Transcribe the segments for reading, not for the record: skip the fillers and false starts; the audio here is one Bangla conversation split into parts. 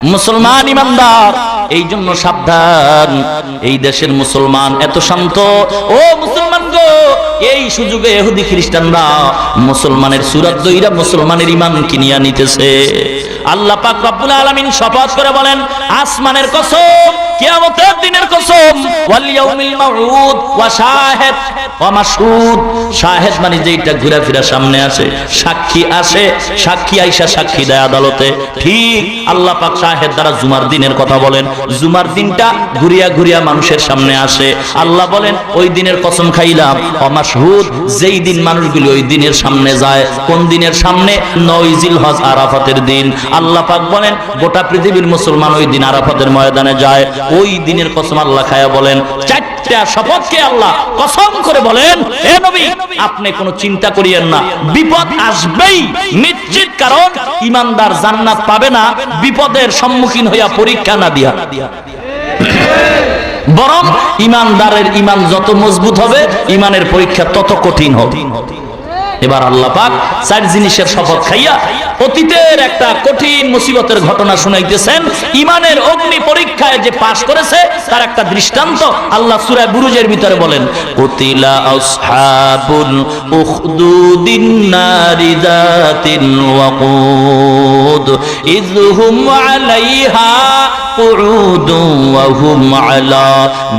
মুসলমান ইমানদার, এই জন্য সাবধান। এই দেশের মুসলমান এত শান্ত। ও মুসলমান গো, এই সুযোগে ইহুদি খ্রিস্টানরা মুসলমানের সুরাত দইরা মুসলমানের ইমান কিনিয়া নিতেছে। আল্লাহ পাক রব্বুল আলামিন শপথ করে বলেন, আসমানের কসম, কিয়ামতের দিনের কসম, ওয়াল ইয়াউমিল মাউউদ ওয়া শাহিদ ওয়া মাশহুদ। শাহিদ মানে যেটা ঘুরে ফিরে সামনে আসে, সাক্ষী আসে, সাক্ষী আইসা সাক্ষী দেয় আদালতে। ঠিক আল্লাহ পাক শাহিদ দ্বারা জুমার দিনের কথা বলেন। জুমার দিনটা ঘুরিয়া ঘুরিয়া মানুষের সামনে আসে। আল্লাহ বলেন, ওই দিনের কসম খাইলাম। ওয়া মাশহুদ, যেই দিন মানুষগুলো ওই দিনের সামনে যায়। কোন দিনের সামনে? 9 জিলহজ, আরাফাতের দিন। আল্লাহ পাক বলেন, গোটা পৃথিবীর মুসলমান ওই দিন আরাফাতের ময়দানে যায়। ওই দিনের কসম আল্লাহ খায়া বলেন, চারটা শপথকে আল্লাহ কসম করে বলেন, হে নবী, আপনি কোনো চিন্তা করিয়েন না, বিপদ আসবেই নিশ্চিত। কারণ ঈমানদার জান্নাত পাবে না বিপদের সম্মুখীন হইয়া, পরীক্ষা না দিয়া, বরং ঈমানদারের ঈমান যত মজবুত হবে, ঈমানের পরীক্ষা তত কঠিন হবে। এবার আল্লাহ পাক 4 জিনিসের শপথ খাইয়া অতীতের একটা কঠিন মুসিবতের ঘটনা শুনাইতেছেন। ঈমানের অগ্নি পরীক্ষায় যে পাশ করেছে তার একটা দৃষ্টান্ত আল্লাহ সূরা বুরুজের ভিতরে বলেন, কুতিলা আসহাবুল উখদুদিন নারি যাতিল ওয়াকুদ ইযহুম আলাইহা কুউদুন ওয়া হুম আলা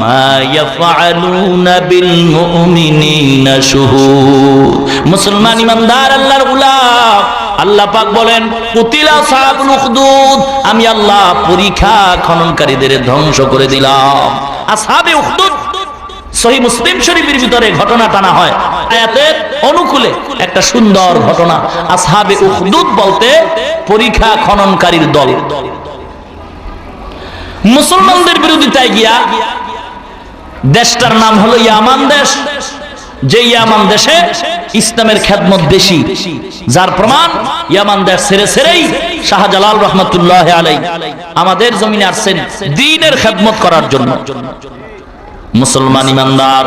মা ইয়াফআলুনা বিল মুমিনিনা শুহুদ। মুসলমান ইমানদার আল্লাহর গোলাম, আল্লাহ পাক বলেন, কুতিলা আসহাবুল উখদুদ, আমি আল্লাহ পরীক্ষা খননকারীদের ধ্বংস করে দিলাম। আসহাবে উখদুদ সহিহ মুসলিম শরীফের ভিতরে ঘটনা টানা হয় আয়াতের অনুকূলে, একটা সুন্দর ঘটনা। আসহাবে উখদুদ বলতে পরীক্ষা খননকারীর দল। মুসলমানদের বিরোধিতায় গিয়া, দেশটার নাম হলো ইয়ামান দেশ, যে ইয়ামান দেশে ইসলামের খেদমত বেশি, যার প্রমাণ ইয়ামান দেশ ছেড়ে ছেড়েই শাহজালাল রহমতুল্লাহ আলাইহি আমাদের জমিনে আসছেন দ্বীনের খেদমত করার জন্য। মুসলমান ইমানদার,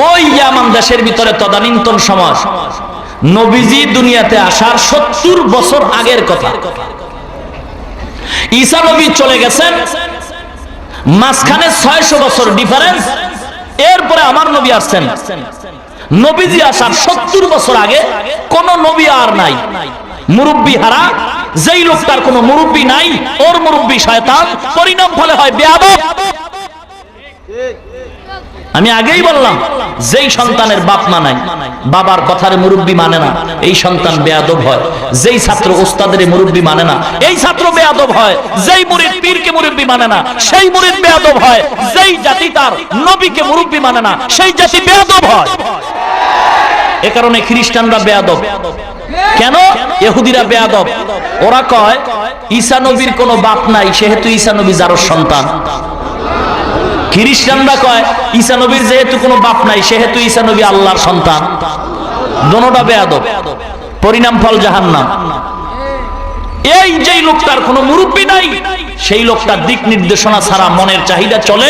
ওই ইয়ামান দেশের ভিতরে তদানীন্তন সময় নবীজি দুনিয়াতে আসার 70 বছর আগের কথা। ঈসা নবী চলে গেছেন, মাঝখানে 600 বছর ডিফারেন্স। এরপরে আমার নবী আসছেন। নবীজি আসার 70 বছর আগে কোন নবী আর নাই, মুরব্বী হারা। যেই লোকটার কোনো মুরব্বী নাই, ওর মুরব্বী শয়তান, পরিণাম ফলে হয় বেয়াদব। আমি আগেই বললাম, যেই সন্তানের বাপ মা নাই, বাবার কথার মুরব্বী মানে না, এই সন্তান বেয়াদব হয়। যেই ছাত্র ওস্তাদের মুরব্বী মানে না, এই ছাত্র বেয়াদব হয়। যেই মুরিদ পীরকে মুরব্বী মানে না, সেই মুরিদ বেয়াদব হয়। যেই জাতি তার নবীকে মুরব্বী মানে না, সেই জাতি বেয়াদব হয়। এ কারণে খ্রিস্টানরা বেয়াদব। কেন? ইহুদিরা বেয়াদব। ওরা কয় ঈসা নবীর কোনো বাপ নাই, সেহেতু ঈসা নবী যার সন্তান। খ্রিস্টানরা কয় ঈসা নবীর যেহেতু কোনো বাপ নাই, সেহেতু ঈসা নবী আল্লাহর সন্তান। দোনোটা বেয়াদব, পরিণাম ফল জাহান্নাম। এই যেই লোকটার কোনো মুরব্বী নাই, সেই লোকটার দিক নির্দেশনা ছাড়া মনের চাহিদা চলে,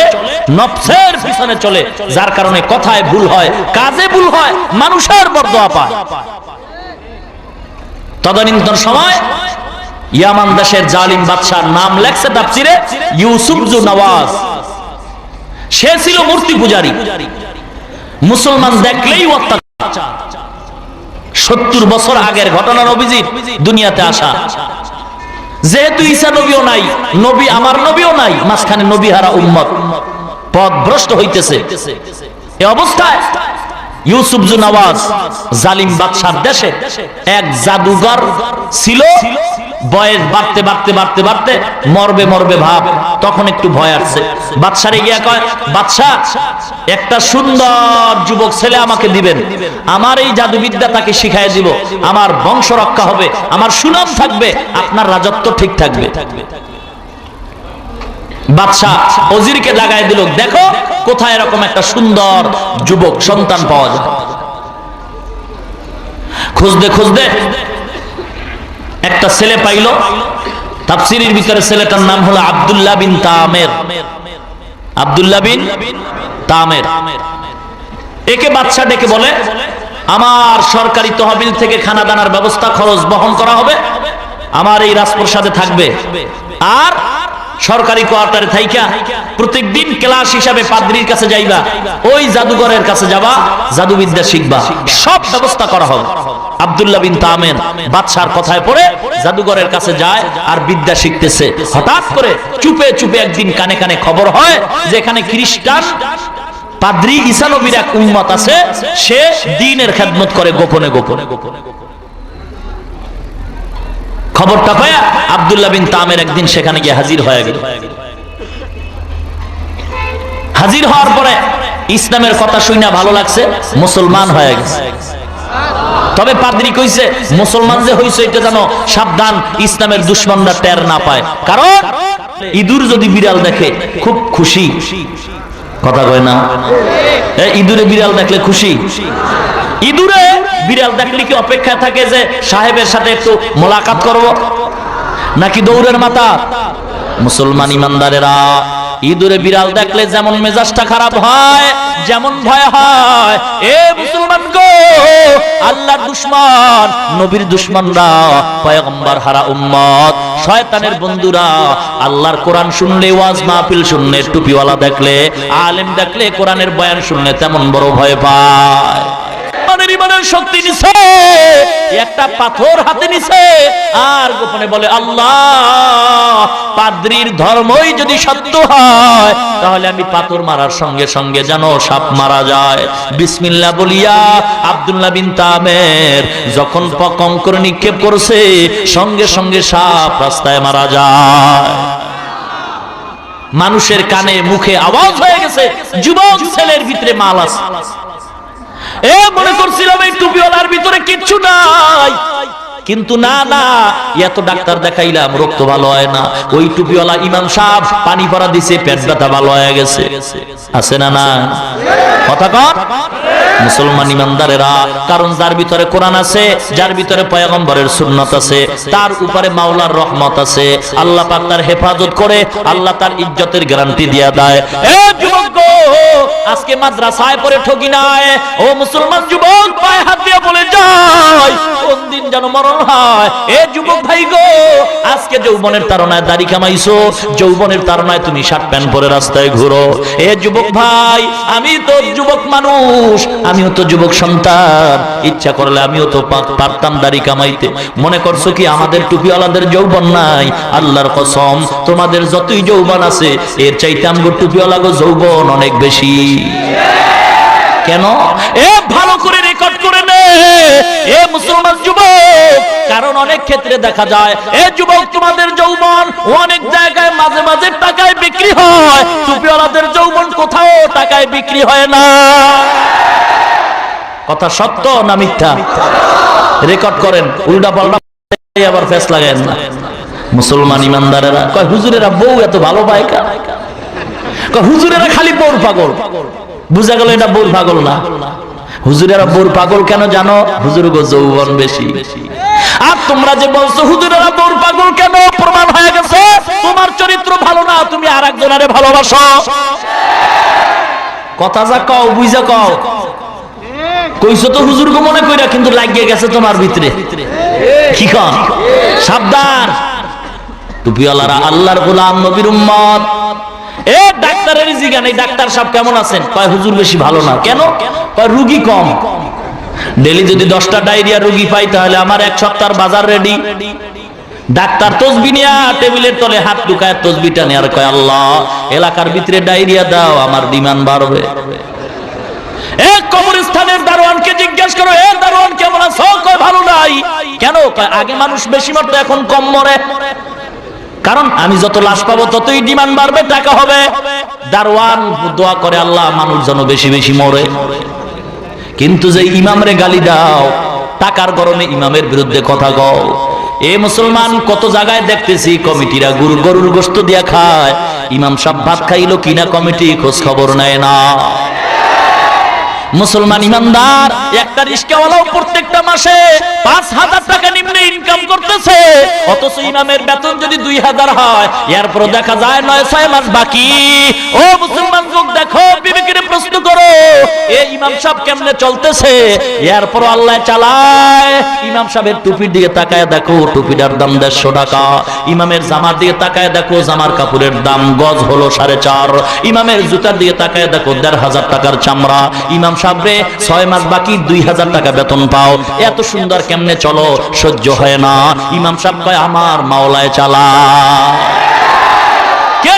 নফসের পিছনে চলে, যার কারণে কথায় ভুল হয়, কাজে ভুল হয়, মানুষের বরদোয়া পায়। তদানীন্তন সময় ইয়ামান দেশের জালিম বাদশার নাম লেখছে তাফসিরে ইউসুফ জু নওয়াজ। সে ছিল মূর্তি পূজারী, মুসলমান দেখলেই অত্যাচার। 70 বছর আগের ঘটনা নবীজির দুনিয়াতে আসা। যেহেতু ঈসা নবীও নাই, নবী আমার নবীও নাই, মাঝখানে নবী হারা উম্মত পথভ্রষ্ট হইতেছে। এই অবস্থায় ইউসুফ জু নওয়াজ জালিম বাদশার দেশে এক জাদুঘর ছিল। বয়স বাড়তে বাড়তে বাড়তে বাড়তে মরবে মরবে ভাব, তখন একটু ভয় আসছে। বাদশারে গিয়া কয়, বাদশাহ, একটা সুন্দর যুবক ছেলে আমাকে দিবেন, আমার এই জাদুবিদ্যা তাকে শিখাই দিব, আমার বংশ রক্ষা হবে, আমার সুনাম থাকবে, আপনার রাজত্ব ঠিক থাকবে। বাদশাহ ওজিরকে লাগাই দিল, দেখো কোথায় এরকম একটা সুন্দর যুবক সন্তান পাওয়া যায়। খুঁজতে খুঁজতে একটা ছেলে পাইল। তাফসীরের ভিতরে ছেলেটার নাম হলো আব্দুল্লাহ বিন তামের। আব্দুল্লাহ বিন তামের। একে বাদশা ডেকে বলে, আমার সরকারি তহবিল থেকে খানা দানার ব্যবস্থা খরচ বহন করা হবে, আমার এই রাজপ্রসাদে থাকবে আর সরকারি কোয়ার্টারে থাইকা প্রত্যেকদিন ক্লাস হিসাবে পাদ্রীর কাছে যাইবা, ওই জাদুঘরের কাছে যাবা, জাদুবিদ্যা শিখবা, সব ব্যবস্থা করা হবে। আব্দুল্লাহ বিন তামের বাদশার কথায় পড়ে জাদুঘরের কাছে যায় আর বিদ্যা শিখতেছে। হঠাৎ করে চুপে চুপে একদিন কানে কানে খবর হয় যে এখানে খ্রিস্টান পাদ্রী ঈসা নবীর এক উম্মত আছে, সে দ্বীনের খেদমত করে গোপনে গোপনে। খবরটা পায় আব্দুল্লাহ বিন তামের একদিন সেখানে গিয়ে হাজির হয়ে গেল। হাজির হওয়ার পরে ইসলামের কথা শুনে ভালো লাগছে, মুসলমান হয়ে গেছে। তবে পাদ্রী কইছে মুসলমান যে হইছে এটা জানো সাবধান, ইসলামের দুশমনরা টের না পায়, কারণ ইঁদুর যদি বিড়াল দেখে খুব খুশি, কথা কয় না, ইঁদুরে বিড়াল দেখলে খুশি। ইঁদুরে বিড়াল দেখলে কি অপেক্ষা থাকে যে সাহেবের সাথে একটু মোলাকাত করব, নাকি দৌড়ের মাথা? মুসলমান ইমানদারেরা ইঁদুরে বিড়াল দেখলে যেমন মেজাজটা খারাপ হয়, যেমন ভয় হয়, এ মুসলমান গো, আল্লাহর দুশমন নবীর দুশমনরা, পয়গম্বর হারা উম্মত, শয়তানের বন্ধুরা আল্লাহর কোরআন শুনলে, ওয়াজ মাহফিল শুনলে, টুপিওয়ালা দেখলে, আলেম দেখলে, কোরআনের বয়ান শুনলে তেমন বড় ভয় পায়। ইমানের শক্তি নিছে, একটা পাথর হাতে নিছে আর গোপনে বলে আল্লাহ, পাদ্রীর ধর্মই যদি সত্য হয় তাহলে আমি পাথর মারার সঙ্গে সঙ্গে যেন সাপ মারা যায়। বিসমিল্লাহ বলিয়া আব্দুল্লাহ বিন তামের যখন কঙ্কর নিক্ষেপ করছে, সঙ্গে সঙ্গে সাপ রাস্তায় মারা যায়। মানুষের কানে মুখে আওয়াজ হয়ে গেছে, যুবক ছেলের ভিতরে মাল আছে। মনে করছিলাম এই টুপিওয়ালার ভিতরে কিচ্ছু নাই, কিন্তু না না, এত ডাক্তার দেখাইলাম রক্ত ভালো হয় না, ওই টুপিওয়ালা ইমাম সাহেব পানি পড়া দিছে, পেট ব্যথা ভালো হয়ে গেছে। আছে না না? কথা কর মুসলমান ইমানদারেরা, কারণ যার ভিতরে কোরআন আছে, যার ভিতরে পয়গম্বরের সুন্নাত আছে, তার উপরে মাওলার রহমত আছে, আল্লাহ পাক তার হেফাজত করে, আল্লাহ তার ইজ্জতের গ্যারান্টি দিয়া দেয়। এ যুবক গো, আজকে মাদ্রাসায় পড়ে ঠকি নাই, ও মুসলমান যুবক পায়ে হাত দিয়ে বলে যায় কোন দিন যেন মরণ হয়। এ যুবক ভাই গো, আজকে যৌবনের তাড়নায় দাড়ি কামাইছো, যৌবনের তাড়নায় তুমি শার্ট প্যান্ট পরে রাস্তায় ঘুরো। এ যুবক ভাই, আমি তো যুবক মানুষ, আমিও তো যুবক সন্তান, ইচ্ছা করলে আমিও তো পারতাম দাড়ি কামাইতে। মনে করছো কি আমাদের টুপিওয়ালাদের যৌবন নাই? আল্লাহর কসম, তোমাদের যতই যৌবন আছে এর চাইতে আমগো টুপিওয়ালাগো যৌবন অনেক বেশি। কেন? এ ভালো করে রেকর্ড করে নে এ মুসলমান যুবক, কারণ অনেক ক্ষেত্রে দেখা যায় এ যুবক তোমাদের যৌবন অনেক জায়গায় মাঝে মাঝে টাকায় বিক্রি হয়, টুপিওয়ালাদের যৌবন কোথাও টাকায় বিক্রি হয় না। কথা সত্য না মিথ্যা? রেকর্ড করেন, উল্টা পাল্টা আবার ফেস লাগায়েন না। মুসলমান ইমানদারেরা কয় হুজুরেরা বউ এত ভালো পায় কেন? কয় হুজুরেরা খালি বউর পাগল। বুঝা গেল এটা বউর পাগল না। হুজুরেরা বউর পাগল কেন জানো? হুজুর গো যৌবন বেশি। আর তোমরা যে বলছো হুজুরেরা বউর পাগল কেন, প্রমাণ হয়ে গেছে তোমার চরিত্র ভালো না, তুমি আর একজনের ভালোবাসো। কথা যা কও বুঝা কও, কইছো তো হুজুর গো মনে কইরা, কিন্তু লাগিয়ে গেছে তোমার ভিতরে। কি কন? সাবধান, টুপিওয়ালারা আল্লাহর গোলাম, নবীর উম্মত। এ ডাক্তারের জিজ্ঞাসা নেই, ডাক্তার সাহেব কেমন আছেন? কয় হুজুর বেশি ভালো না। কেন? কয় রুগী কম, ডেলি যদি 10টা ডায়রিয়া রুগী পাই তাহলে আমার এক সপ্তাহের বাজার রেডি। ডাক্তার তসবি নিয়া টেবিলের তলে হাত ঢুকায় তসবিটা নিয়ে আর কয় আল্লাহ, এলাকার ভিতরে ডায়রিয়া দাও, আমার ডিমান্ড বাড়বে। এক কবরস্থানের দারোয়ানকে জিজ্ঞেস করো, এ দারোয়ান কেমন আছো? কয় ভালো নাই। কেন? কয় আগে মানুষ বেশি মরতো, এখন কম মরে। কারণ আমি যত লাশ পাবো ততই ডিমান্ড বাড়বে, টাকা হবে। দারোয়ান দোয়া করে আল্লাহ মানুষ যেন বেশি বেশি মরে। কিন্তু যে ইমামরে গালি দাও, টাকার গরমে ইমামের বিরুদ্ধে কথা কও। এ মুসলমান, কত জায়গায় দেখতেছি কমিটিরা গরুর গোশত দিয়া খায়, ইমাম সাহেব ভাত খাইলো কিনা কমিটি খোঁজ খবর নেয় না। মুসলমান ইমানদার একটা রিস্কাওয়ালাও প্রত্যেকটা মাসে 5,000 টাকা নিম্নে ইনকাম করতেছে, অথচ ইমামের বেতন যদি 2,000 হয়, এরপর দেখা যায় 9-6 মাস বাকি। ও মুসলমান লোক দেখো, বিবেকের প্রশ্ন করো, এই ইমাম সাহেব কেমনে চলতেছে? এরপর আল্লাহ চালায়। ইমাম সাহেবের টুপির দিকে তাকায় দেখো, টুপিটার দাম 150 টাকা। ইমামের জামার দিকে তাকায় দেখো, জামার কাপড়ের দাম গজ হলো 4.5। ইমামের জুতার দিকে তাকায় দেখো, 1,500 টাকার চামড়া। ইমাম সাহেবরে 6 মাস বাকি 2,000 টাকা বেতন পাও। এত সুন্দর কেমনে চলো? সহ্য হয় না। ইমাম সাহেব কয় আমার মাওলায় চালা। কে